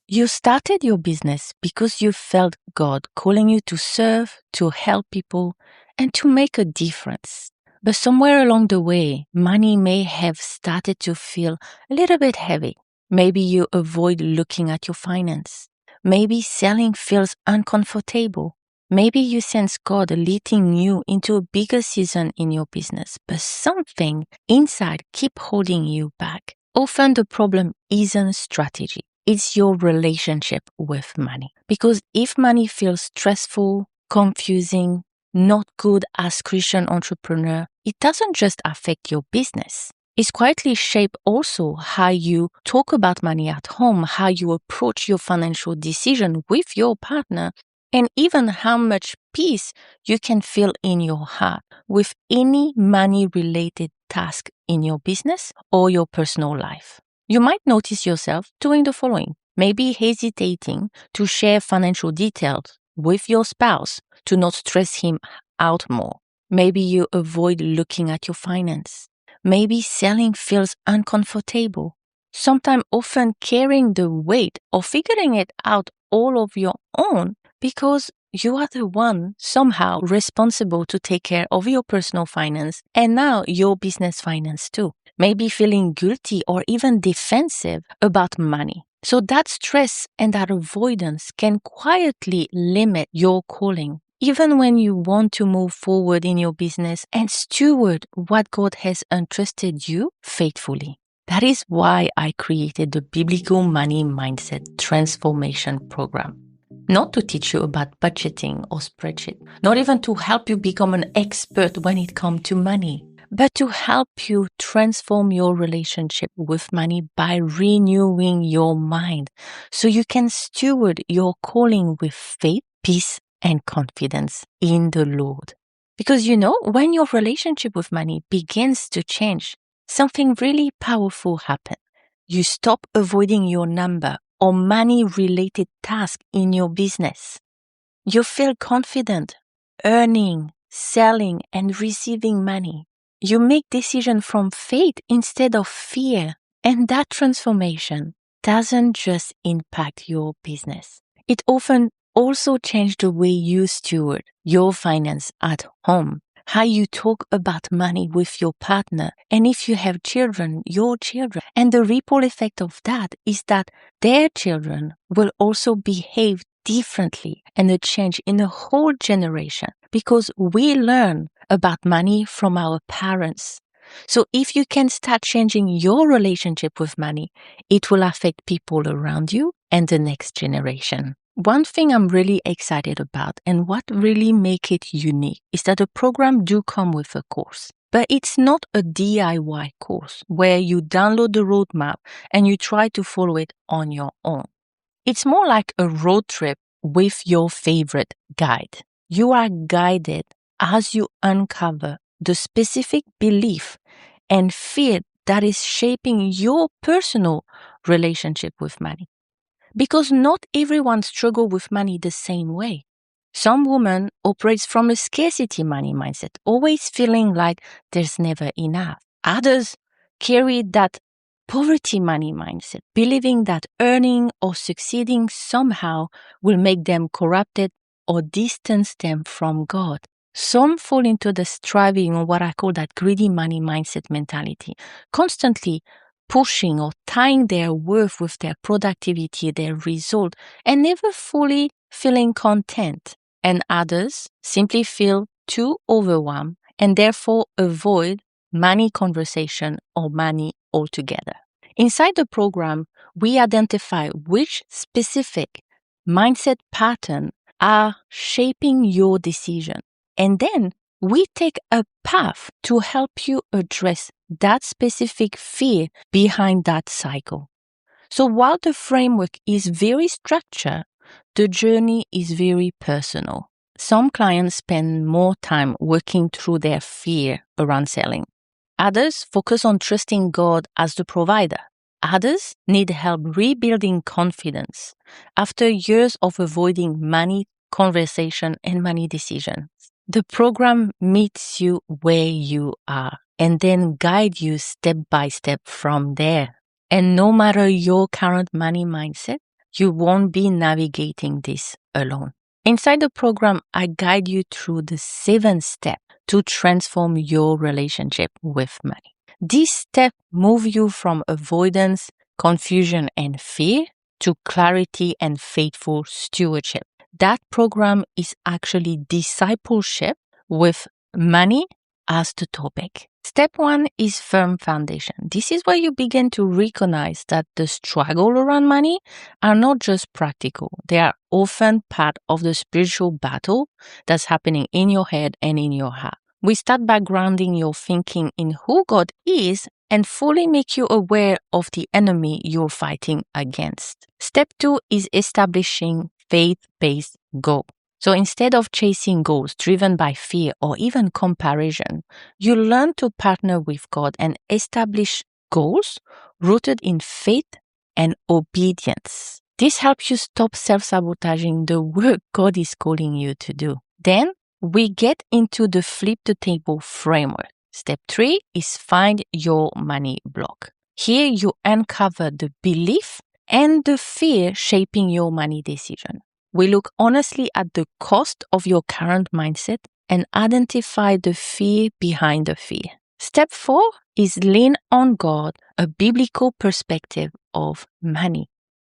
You started your business because you felt God calling you to serve, to help people, and to make a difference. But somewhere along the way, money may have started to feel a little bit heavy. Maybe you avoid looking at your finance. Maybe selling feels uncomfortable. Maybe you sense God leading you into a bigger season in your business, but something inside keeps holding you back. Often the problem isn't strategy. It's your relationship with money. Because if money feels stressful, confusing, not good as Christian entrepreneur, it doesn't just affect your business. It's quietly shaped also how you talk about money at home, how you approach your financial decision with your partner, and even how much peace you can feel in your heart with any money-related task in your business or your personal life. You might notice yourself doing the following. Maybe hesitating to share financial details with your spouse to not stress him out more. Maybe you avoid looking at your finance. Maybe selling feels uncomfortable. Sometimes often carrying the weight of figuring it out all of your own because you are the one somehow responsible to take care of your personal finance and now your business finance too. Maybe feeling guilty or even defensive about money. So that stress and that avoidance can quietly limit your calling, even when you want to move forward in your business and steward what God has entrusted you faithfully. That is why I created the Biblical Money Mindset Transformation Program. Not to teach you about budgeting or spreadsheet, not even to help you become an expert when it comes to money, but to help you transform your relationship with money by renewing your mind so you can steward your calling with faith, peace, and confidence in the Lord. Because when your relationship with money begins to change, something really powerful happens. You stop avoiding your number or money-related tasks in your business. You feel confident, earning, selling, and receiving money. You make decisions from faith instead of fear. And that transformation doesn't just impact your business. It often also changes the way you steward your finance at home, how you talk about money with your partner, and if you have children, your children. And the ripple effect of that is that their children will also behave differently and a change in a whole generation because we learn about money from our parents. So if you can start changing your relationship with money, it will affect people around you and the next generation. One thing I'm really excited about and what really make it unique is that the program do come with a course. But it's not a DIY course where you download the roadmap and you try to follow it on your own. It's more like a road trip with your favorite guide. You are guided as you uncover the specific belief and fear that is shaping your personal relationship with money. Because not everyone struggles with money the same way. Some women operates from a scarcity money mindset, always feeling like there's never enough. Others carry that poverty money mindset, believing that earning or succeeding somehow will make them corrupted or distance them from God. Some fall into the striving or what I call that greedy money mindset mentality, constantly pushing or tying their worth with their productivity, their result, and never fully feeling content. And others simply feel too overwhelmed and therefore avoid money conversation or money altogether. Inside the program, we identify which specific mindset patterns are shaping your decision. And then we take a path to help you address that specific fear behind that cycle. So while the framework is very structured, the journey is very personal. Some clients spend more time working through their fear around selling. Others focus on trusting God as the provider. Others need help rebuilding confidence after years of avoiding money conversation and money decisions. The program meets you where you are and then guides you step by step from there. And no matter your current money mindset, You won't be navigating this alone. Inside the program, I guide you through the 7 steps to transform your relationship with money. These steps move you from avoidance, confusion, and fear to clarity and faithful stewardship. That program is actually discipleship with money as the topic. Step 1 is firm foundation. This is where you begin to recognize that the struggle around money are not just practical. They are often part of the spiritual battle that's happening in your head and in your heart. We start by grounding your thinking in who God is and fully make you aware of the enemy you're fighting against. Step 2 is establishing faith-based goals. So instead of chasing goals driven by fear or even comparison, you learn to partner with God and establish goals rooted in faith and obedience. This helps you stop self-sabotaging the work God is calling you to do. Then we get into the flip the table framework. Step 3 is find your money block. Here you uncover the belief and the fear shaping your money decision. We look honestly at the cost of your current mindset and identify the fear behind the fear. Step 4 is lean on God, a biblical perspective of money.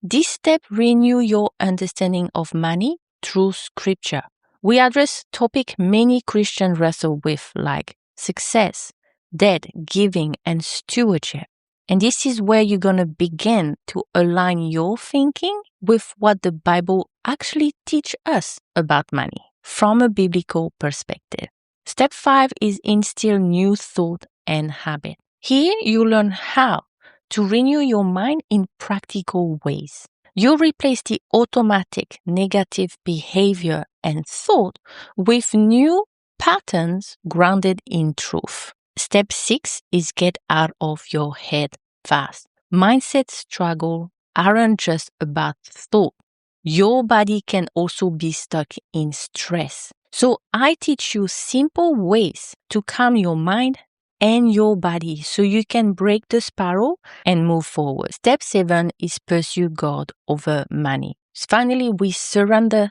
This step renew your understanding of money through scripture. We address topics many Christians wrestle with like success, debt, giving, and stewardship. And this is where you're going to begin to align your thinking with what the Bible actually teaches us about money from a biblical perspective. Step 5 is instill new thought and habit. Here you learn how to renew your mind in practical ways. You replace the automatic negative behavior and thought with new patterns grounded in truth. Step 6 is get out of your head fast. Mindset struggle aren't just about thought. Your body can also be stuck in stress. So I teach you simple ways to calm your mind and your body so you can break the spiral and move forward. Step 7 is pursue God over money. Finally, we surrender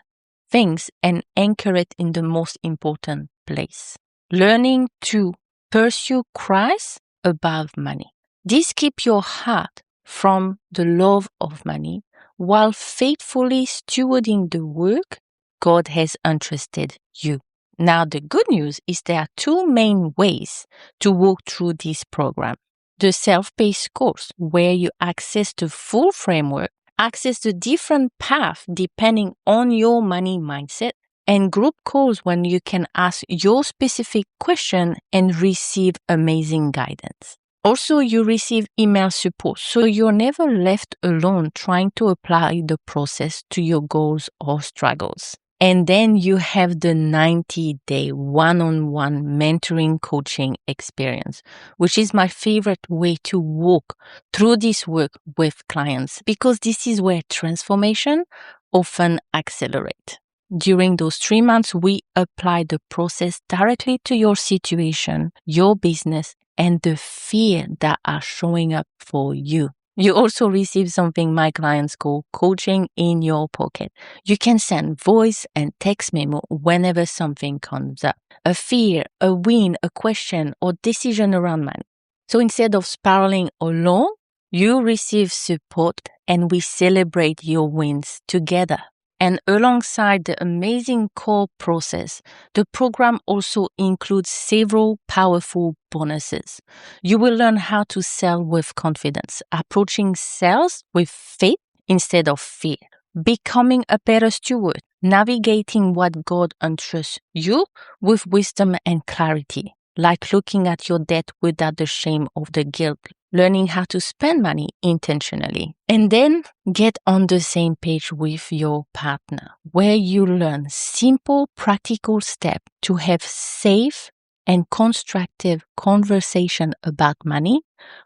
things and anchor it in the most important place. Learning to pursue Christ above money. This keeps your heart from the love of money while faithfully stewarding the work God has entrusted you. Now, the good news is there are 2 main ways to walk through this program. The self-paced course, where you access the full framework, access the different paths depending on your money mindset, and group calls when you can ask your specific question and receive amazing guidance. Also, you receive email support, so you're never left alone trying to apply the process to your goals or struggles. And then you have the 90-day one-on-one mentoring coaching experience, which is my favorite way to walk through this work with clients because this is where transformation often accelerates. During those 3 months, we apply the process directly to your situation, your business, and the fear that are showing up for you. You also receive something my clients call coaching in your pocket. You can send voice and text memo whenever something comes up. A fear, a win, a question, or decision around money. So instead of spiraling alone, you receive support and we celebrate your wins together. And alongside the amazing core process, the program also includes several powerful bonuses. You will learn how to sell with confidence, approaching sales with faith instead of fear, becoming a better steward, navigating what God entrusts you with wisdom and clarity, like looking at your debt without the shame of the guilt, learning how to spend money intentionally, and then get on the same page with your partner, where you learn simple, practical steps to have safe and constructive conversation about money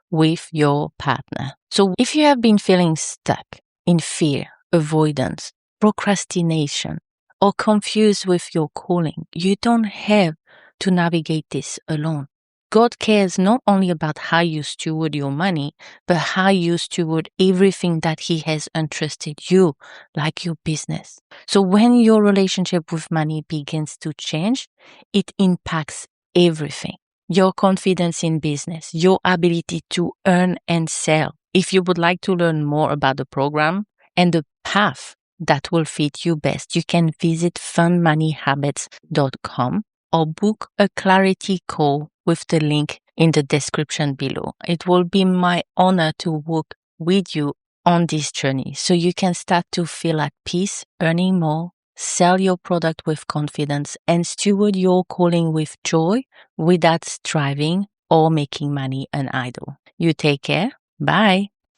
with your partner. So if you have been feeling stuck in fear, avoidance, procrastination, or confused with your calling, you don't have to navigate this alone. God cares not only about how you steward your money, but how you steward everything that He has entrusted you, like your business. So when your relationship with money begins to change, it impacts everything. Your confidence in business, your ability to earn and sell. If you would like to learn more about the program and the path that will fit you best, you can visit fundmoneyhabits.com or book a clarity call with the link in the description below. It will be my honor to work with you on this journey so you can start to feel at peace, earning more, sell your product with confidence, and steward your calling with joy without striving or making money an idol. You take care. Bye.